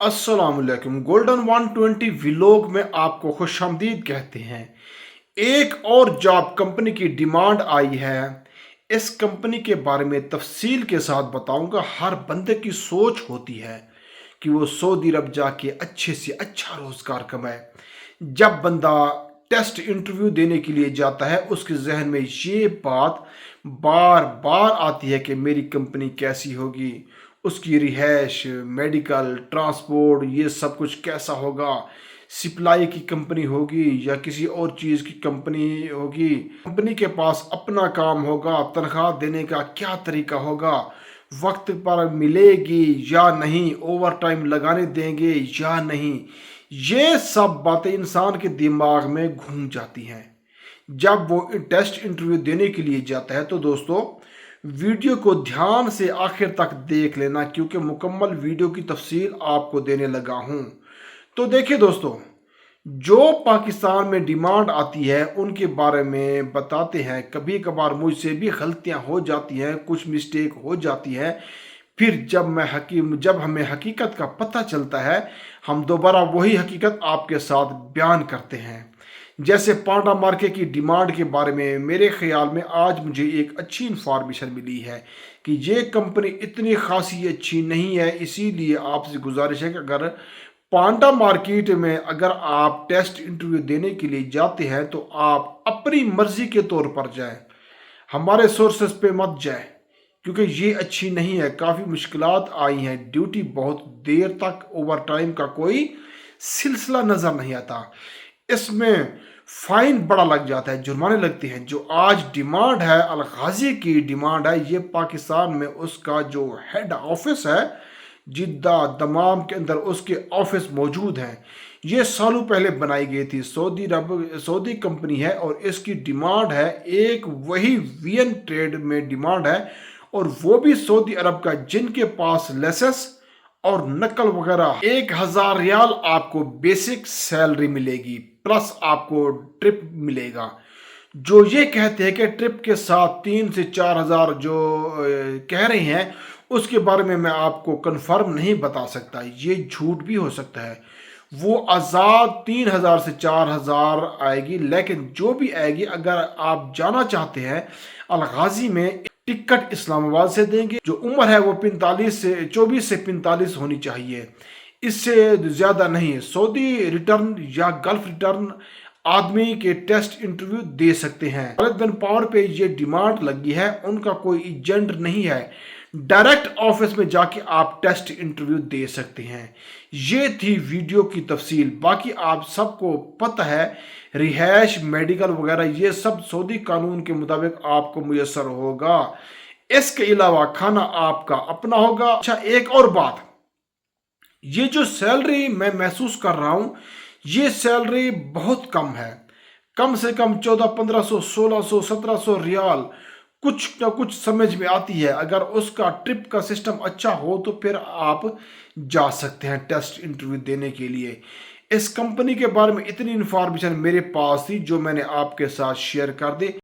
अस्सलाम वालेकुम। Golden 120 vlog में आपको खुशामदीद कहते हैं। एक और जॉब कंपनी की डिमांड आई है। इस कंपनी के बारे में तफसील के साथ बताऊंगा। हर बंदे की सोच होती है कि वो सऊदी अरब जाके अच्छे से अच्छा रोजगार कमाए। जब बंदा टेस्ट इंटरव्यू देने के लिए जाता है उसके जहन में ये बात बार बार आती है कि मेरी कंपनी कैसी होगी, उसकी रिहाइश, मेडिकल, ट्रांसपोर्ट, ये सब कुछ कैसा होगा, सप्लाई की कंपनी होगी या किसी और चीज़ की कंपनी होगी, कंपनी के पास अपना काम होगा, तनख्वाह देने का क्या तरीका होगा, वक्त पर मिलेगी या नहीं, ओवर टाइम लगाने देंगे या नहीं। ये सब बातें इंसान के दिमाग में घूम जाती हैं जब वो टेस्ट इंटरव्यू देने के लिए जाता है। तो दोस्तों, वीडियो को ध्यान से आखिर तक देख लेना क्योंकि मुकम्मल वीडियो की तफसील आपको देने लगा हूं। तो देखिए दोस्तों, जो पाकिस्तान में डिमांड आती है उनके बारे में बताते हैं। कभी कभार मुझसे भी गलतियां हो जाती हैं, कुछ मिस्टेक हो जाती है। फिर जब हमें हकीकत का पता चलता है, हम दोबारा वही हकीकत आपके साथ बयान करते हैं। जैसे पांडा मार्के की डिमांड के बारे में मेरे ख्याल में आज मुझे एक अच्छी इंफॉर्मेशन मिली है कि ये कंपनी इतनी खासी अच्छी नहीं है। इसीलिए आपसे गुजारिश है कि अगर पांडा मार्केट में अगर आप टेस्ट इंटरव्यू देने के लिए जाते हैं तो आप अपनी मर्जी के तौर पर जाएं, हमारे सोर्सेस पे मत जाएं, क्योंकि ये अच्छी नहीं है। काफ़ी मुश्किलात आई हैं, ड्यूटी बहुत देर तक, ओवर टाइम का कोई सिलसिला नज़र नहीं आता। इसमें फाइन बड़ा लग जाता है, जुर्माने लगते हैं। जो आज डिमांड है, अल गाजी की डिमांड है, ये पाकिस्तान में उसका जो हेड ऑफिस है जिद्दा दमाम के अंदर उसके ऑफिस मौजूद हैं। ये सालों पहले बनाई गई थी। सऊदी कंपनी है और इसकी डिमांड है एक वही वीएन ट्रेड में डिमांड है, और वो भी सऊदी अरब का, जिनके पास लाइसेंस और नकल वगैरह। 1,000 रियाल आपको बेसिक सैलरी मिलेगी, प्लस आपको ट्रिप मिलेगा। जो ये कहते हैं कि ट्रिप के साथ 3 से 4 हज़ार जो कह रहे हैं, उसके बारे में मैं आपको कंफर्म नहीं बता सकता, ये झूठ भी हो सकता है। वो आज़ाद 3,000 से 4,000 आएगी, लेकिन जो भी आएगी, अगर आप जाना चाहते हैं अल गाजी में, टिकट इस्लामाबाद से देंगे। जो उम्र है वो 24 से 45 होनी चाहिए, इससे ज़्यादा नहीं। सऊदी रिटर्न या गल्फ रिटर्न आदमी के टेस्ट इंटरव्यू दे सकते हैं। खालिद बिन पावर पे ये डिमांड लगी है, उनका कोई एजेंट नहीं है। डायरेक्ट ऑफिस में जाके आप टेस्ट इंटरव्यू दे सकते हैं। ये थी वीडियो की तफसील। बाकी आप सबको पता है, रिहाइश, मेडिकल वगैरह ये सब सऊदी कानून के मुताबिक आपको मुयसर होगा। इसके अलावा खाना आपका अपना होगा। अच्छा, एक और बात, ये जो सैलरी मैं महसूस कर रहा हूं, ये सैलरी बहुत कम है। कम से कम 1400, 1500, 1600 रियाल कुछ ना कुछ समझ में आती है। अगर उसका ट्रिप का सिस्टम अच्छा हो तो फिर आप जा सकते हैं टेस्ट इंटरव्यू देने के लिए। इस कंपनी के बारे में इतनी इंफॉर्मेशन मेरे पास थी जो मैंने आपके साथ शेयर कर दी।